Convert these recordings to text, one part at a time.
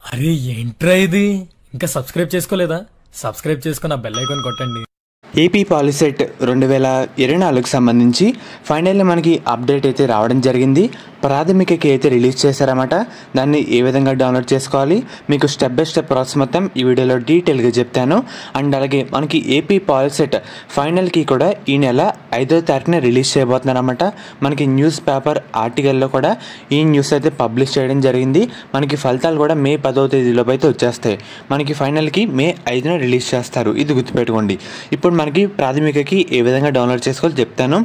అరే ఏంట్రా ఇది? ఇంకా సబ్స్క్రైబ్ చేసుకోలేదా? సబ్స్క్రైబ్ చేసుకుని ఆ బెల్ ఐకాన్ కొట్టండి. ఏపీ పాలిసెట్ 2024కు సంబంధించి ఫైనల్లీ మనకి అప్డేట్ అయితే రావడం జరిగింది. ప్రాథమికకి అయితే రిలీజ్ చేశారన్నమాట. దాన్ని ఏ విధంగా డౌన్లోడ్ చేసుకోవాలి మీకు స్టెప్ బై స్టెప్ ప్రాసెస్ మొత్తం ఈ వీడియోలో డీటెయిల్గా చెప్తాను. అండ్ అలాగే మనకి ఏపీ పాలిసెట్ ఫైనల్కి కూడా ఈ నెల 5వ తారీఖున రిలీజ్ చేయబోతున్నారన్నమాట. మనకి న్యూస్ పేపర్ ఆర్టికల్లో కూడా ఈ న్యూస్ అయితే పబ్లిష్ చేయడం జరిగింది. మనకి ఫలితాలు కూడా మే 10వ తేదీలోపు అయితే వచ్చేస్తాయి. మనకి ఫైనల్కి మే 5న రిలీజ్ చేస్తారు, ఇది గుర్తుపెట్టుకోండి. ఇప్పుడు మనకి ప్రాథమికకి ఏ విధంగా డౌన్లోడ్ చేసుకోవాలో చెప్తాను.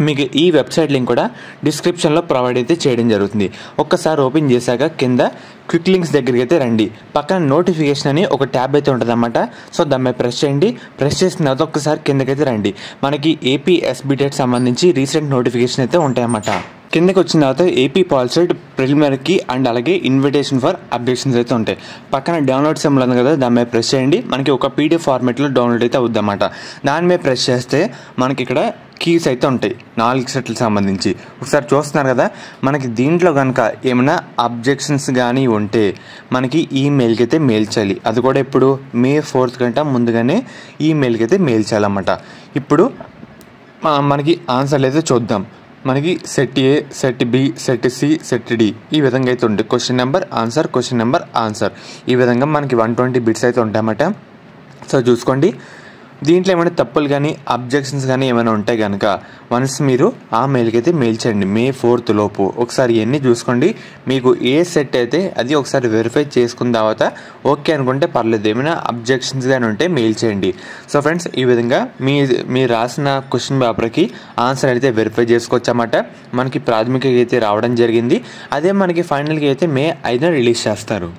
మీకు ఈ వెబ్సైట్ లింక్ కూడా డిస్క్రిప్షన్లో ప్రొవైడ్ అయితే చేయడం జరుగుతుంది. ఒక్కసారి ఓపెన్ చేశాక కింద క్విక్ లింక్స్ దగ్గరికి అయితే రండి. పక్కన నోటిఫికేషన్ అని ఒక ట్యాబ్ అయితే ఉంటుంది అన్నమాట. సో దాని మీద ప్రెస్ చేయండి. ప్రెస్ చేసిన తర్వాత ఒక్కసారి కిందకైతే రండి. మనకి ఏపీ ఎస్బిటెట్ సంబంధించి రీసెంట్ నోటిఫికేషన్ అయితే ఉంటాయన్నమాట. కిందకి వచ్చిన తర్వాత ఏపీ పాలిసెట్ ప్రిలిమినరీకి అండ్ అలాగే ఇన్విటేషన్ ఫర్ అప్డేషన్స్ అయితే ఉంటాయి. పక్కన డౌన్లోడ్ సింబల్ ఉంది కదా, దాని మీద ప్రెస్ చేయండి. మనకి ఒక పీడిఎఫ్ ఫార్మేట్లో డౌన్లోడ్ అయితే అవుద్ది అన్నమాట. దాని మీద ప్రెస్ చేస్తే మనకి ఇక్కడ కీస్ అయితే ఉంటాయి 4 సెట్లకు సంబంధించి. ఒకసారి చూస్తున్నారు కదా, మనకి దీంట్లో కనుక ఏమైనా అబ్జెక్షన్స్ కానీ ఉంటే మనకి ఈమెయిల్కి అయితే మెయిల్ చేయాలి. అది కూడా ఇప్పుడు మే 4th కంటే ముందుగానే ఈమెయిల్కి అయితే మెయిల్ చేయాలన్నమాట. ఇప్పుడు మనకి ఆన్సర్లు అయితే చూద్దాం. మనకి set A, set B, set C, set D ఈ విధంగా అయితే ఉంటుంది. Question number answer, question number answer ఈ విధంగా మనకి 120 బిట్స్ అయితే ఉంటాయన్నమాట. సో చూసుకోండి, దీంట్లో ఏమైనా తప్పులు కానీ అబ్జెక్షన్స్ కానీ ఏమైనా ఉంటే కనుక వన్స్ మీరు ఆ మెయిల్కి అయితే మెయిల్ చేయండి మే 4th లోపు. ఒకసారి ఇవన్నీ చూసుకోండి. మీకు ఏ సెట్ అయితే అది ఒకసారి వెరిఫై చేసుకున్న తర్వాత ఓకే అనుకుంటే పర్లేదు. ఏమైనా అబ్జెక్షన్స్ కానీ ఉంటే మెయిల్ చేయండి. సో ఫ్రెండ్స్, ఈ విధంగా మీరు రాసిన క్వశ్చన్ పేపర్కి ఆన్సర్ అయితే వెరిఫై చేసుకోవచ్చు అన్నమాట. మనకి ప్రాథమిక అయితే రావడం జరిగింది. అదే మనకి ఫైనల్గా అయితే మే 5న రిలీజ్ చేస్తారు.